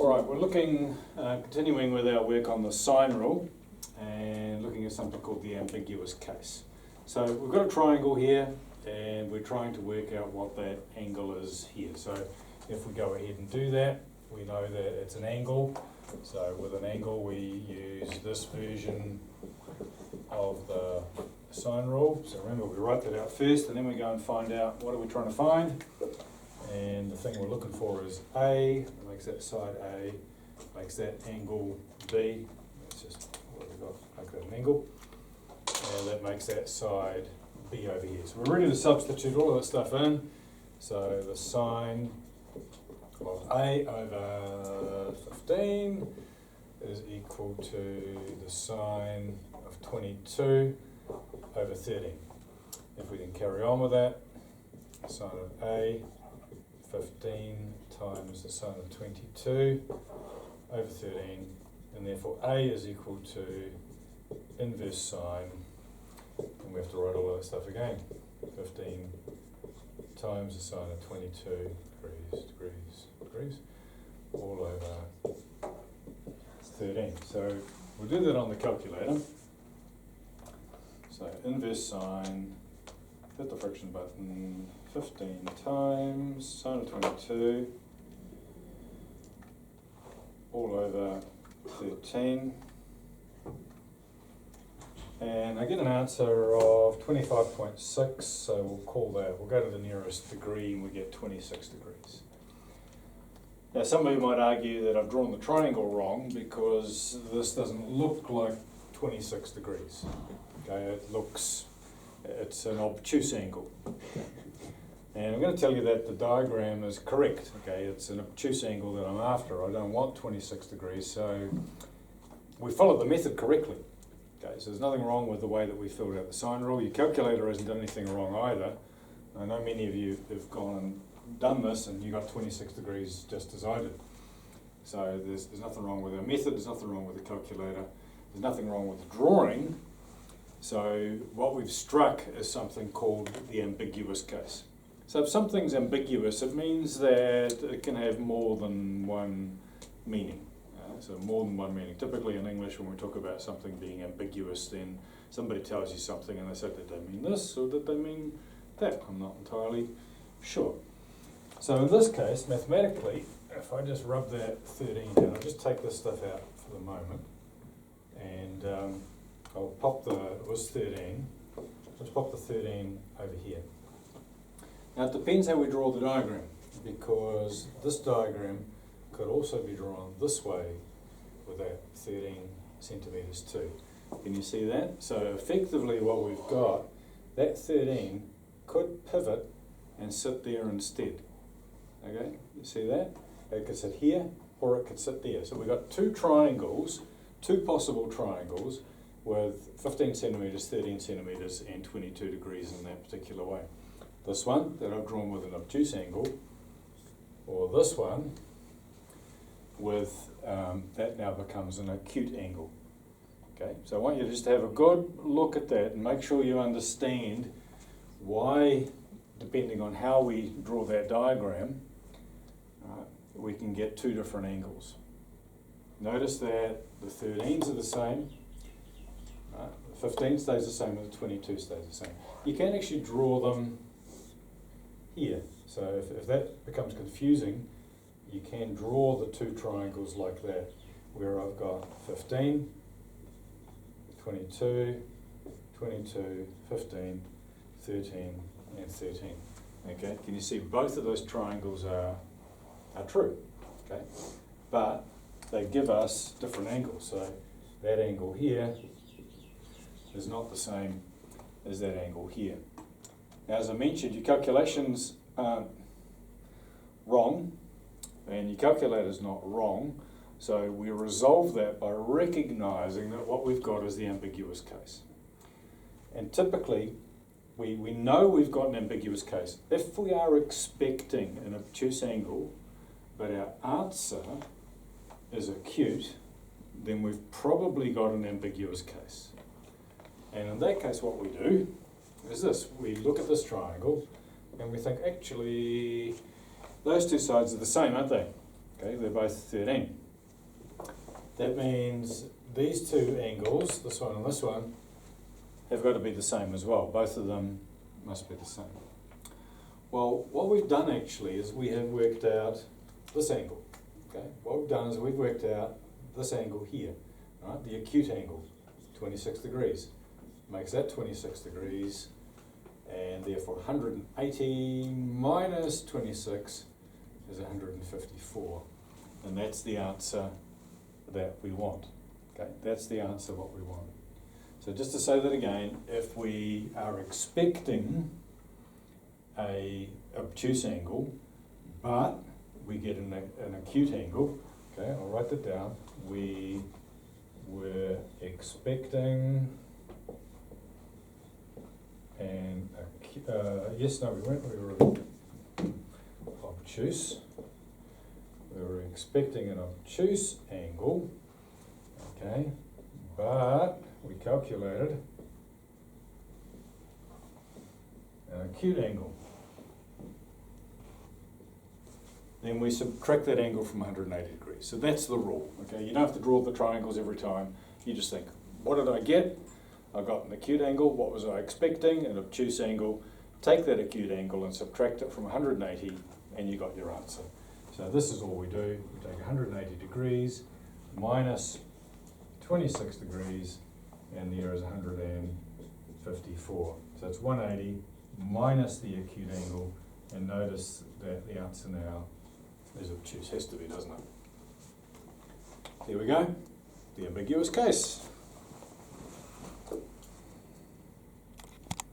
Alright, we're looking, continuing with our work on the sine rule and looking at something called the ambiguous case. So we've got a triangle here and we're trying to work out what that angle is here. So if we go ahead and do that, we know that it's an angle. So with an angle we use this version of the sine rule. So remember, we write that out first and then we go and find out what are we trying to find. And the thing we're looking for is A, makes that side A, makes that angle B. That's just what we've got, make that an angle. And that makes that side B over here. So we're ready to substitute all of that stuff in. So the sine of A over 15 is equal to the sine of 22 over 13. If we then carry on with that, the sine of A 15 times the sine of 22 over 13, and therefore A is equal to inverse sine, and we have to write all of that stuff again. 15 times the sine of 22 degrees, all over 13. So we'll do that on the calculator. So inverse sine, hit the friction button, 15 times sine of 22 all over 13, and I get an answer of 25.6, so we'll call that, we'll go to the nearest degree and we get 26 degrees. Now somebody might argue that I've drawn the triangle wrong because this doesn't look like 26 degrees. Okay, it's an obtuse angle. And I'm going to tell you that the diagram is correct. Okay, it's an obtuse angle that I'm after. I don't want 26 degrees, so we followed the method correctly. Okay, so there's nothing wrong with the way that we filled out the sine rule. Your calculator hasn't done anything wrong either. I know many of you have gone and done this and you got 26 degrees just as I did. So there's nothing wrong with our method, there's nothing wrong with the calculator, there's nothing wrong with the drawing. So what we've struck is something called the ambiguous case. So if something's ambiguous, it means that it can have more than one meaning. So more than one meaning. Typically in English, when we talk about something being ambiguous, then somebody tells you something and they say, did they mean this or did they mean that? I'm not entirely sure. So in this case, mathematically, if I just rub that 13 down, I'll just take this stuff out for the moment, and I'll pop it was 13, let's pop the 13 over here. Now it depends how we draw the diagram, because this diagram could also be drawn this way with that 13 centimetres too. Can you see that? So effectively what we've got, that 13 could pivot and sit there instead. Okay, you see that? It could sit here or it could sit there. So we've got two triangles, two possible triangles with 15 centimetres, 13 centimetres and 22 degrees in that particular way. This one that I've drawn with an obtuse angle, or this one with, that now becomes an acute angle. Okay, so I want you to just have a good look at that and make sure you understand why, depending on how we draw that diagram, we can get two different angles. Notice that the 13s are the same, the 15 stays the same, and the 22 stays the same. You can actually draw them here. So if that becomes confusing, you can draw the two triangles like that, where I've got 15, 22, 22, 15, 13, and 13. Okay, can you see both of those triangles are true? Okay, but they give us different angles. So that angle here is not the same as that angle here. Now, as I mentioned, your calculations aren't wrong, and your calculator's not wrong, so we resolve that by recognising that what we've got is the ambiguous case. And typically, we know we've got an ambiguous case if we are expecting an obtuse angle, but our answer is acute, then we've probably got an ambiguous case. And in that case, what we do is this. We look at this triangle and we think, actually, those two sides are the same, aren't they? Okay, they're both 13. That means these two angles, this one and this one, have got to be the same as well. Both of them must be the same. Well, what we've done actually is we have worked out this angle. Okay, what we've done is we've worked out this angle here, right? The acute angle, 26 degrees. Makes that 26 degrees, and therefore 180 minus 26 is 154. And that's the answer that we want. Okay, that's the answer what we want. So just to say that again, if we are expecting a obtuse angle, but we get an acute angle, okay, I'll write that down. We were expecting an we were obtuse. We were expecting an obtuse angle, okay, but we calculated an acute angle. Then we subtract that angle from 180 degrees. So that's the rule, okay? You don't have to draw the triangles every time. You just think, what did I get? I got an acute angle. What was I expecting? An obtuse angle. Take that acute angle and subtract it from 180, and you got your answer. So this is all we do. We take 180 degrees minus 26 degrees, and there is 154. So it's 180 minus the acute angle, and notice that the answer now is obtuse. Has to be, doesn't it? There we go. The ambiguous case.